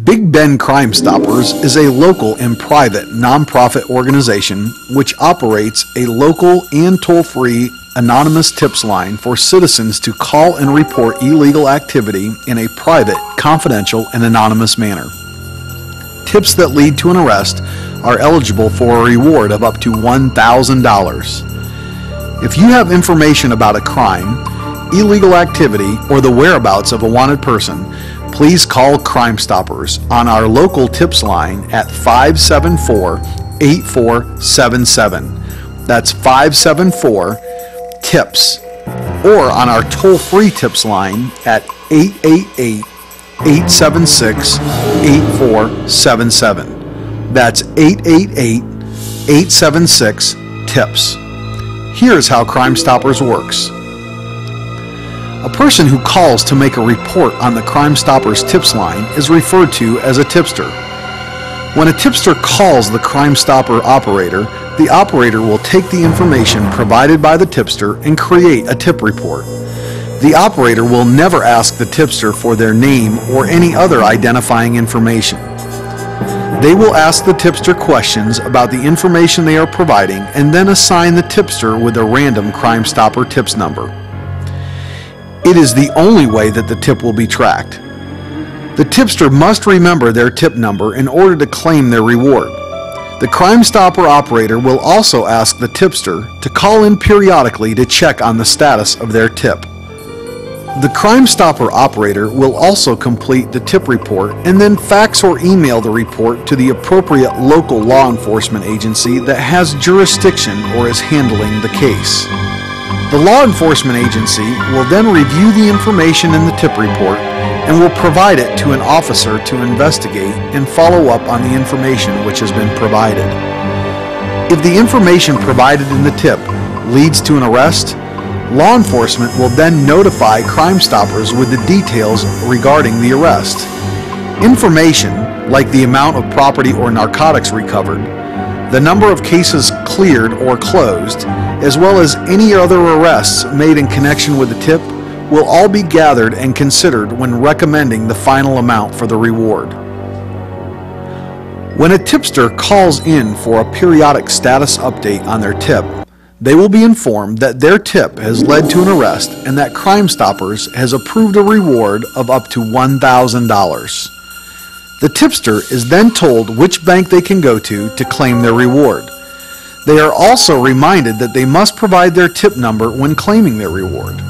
Big Ben Crime Stoppers is a local and private nonprofit organization which operates a local and toll-free anonymous tips line for citizens to call and report illegal activity in a private, confidential, and anonymous manner. Tips that lead to an arrest are eligible for a reward of up to $1,000. If you have information about a crime, illegal activity, or the whereabouts of a wanted person, please call Crime Stoppers on our local tips line at 574-8477. That's 574-TIPS. Or on our toll-free tips line at 888-876-8477. That's 888-876-TIPS. Here's how Crime Stoppers works. A person who calls to make a report on the Crime Stoppers tips line is referred to as a tipster. When a tipster calls the Crime Stopper operator, the operator will take the information provided by the tipster and create a tip report. The operator will never ask the tipster for their name or any other identifying information. They will ask the tipster questions about the information they are providing and then assign the tipster with a random Crime Stopper tips number. It is the only way that the tip will be tracked. The tipster must remember their tip number in order to claim their reward. The Crime Stopper operator will also ask the tipster to call in periodically to check on the status of their tip. The Crime Stopper operator will also complete the tip report and then fax or email the report to the appropriate local law enforcement agency that has jurisdiction or is handling the case. The law enforcement agency will then review the information in the tip report and will provide it to an officer to investigate and follow up on the information which has been provided. If the information provided in the tip leads to an arrest, law enforcement will then notify Crime Stoppers with the details regarding the arrest. Information, like the amount of property or narcotics recovered, the number of cases cleared or closed, as well as any other arrests made in connection with the tip, will all be gathered and considered when recommending the final amount for the reward. When a tipster calls in for a periodic status update on their tip, they will be informed that their tip has led to an arrest and that Crime Stoppers has approved a reward of up to $1,000. The tipster is then told which bank they can go to claim their reward. They are also reminded that they must provide their tip number when claiming their reward.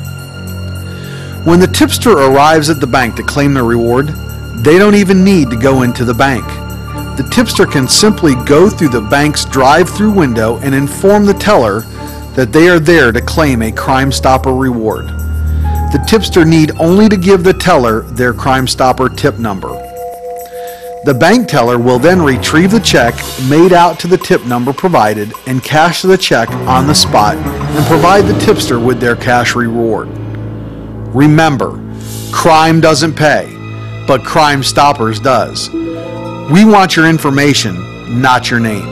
When the tipster arrives at the bank to claim their reward, they don't even need to go into the bank. The tipster can simply go through the bank's drive-through window and inform the teller that they are there to claim a Crime Stopper reward. The tipster need only to give the teller their Crime Stopper tip number. The bank teller will then retrieve the check made out to the tip number provided and cash the check on the spot and provide the tipster with their cash reward. Remember, crime doesn't pay, but Crime Stoppers does. We want your information, not your name.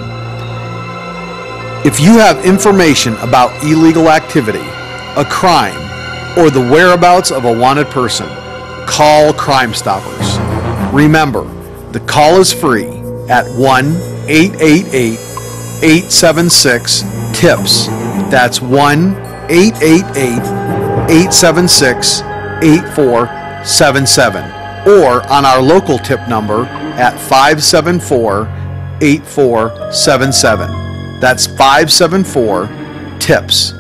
If you have information about illegal activity, a crime, or the whereabouts of a wanted person, call Crime Stoppers. Remember, the call is free at 1-888-876-TIPS. That's 1-888-876-8477. Or on our local tip number at 574-8477. That's 574-TIPS.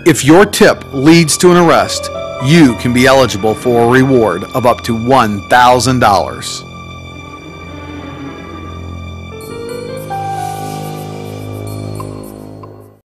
If your tip leads to an arrest, you can be eligible for a reward of up to $1,000.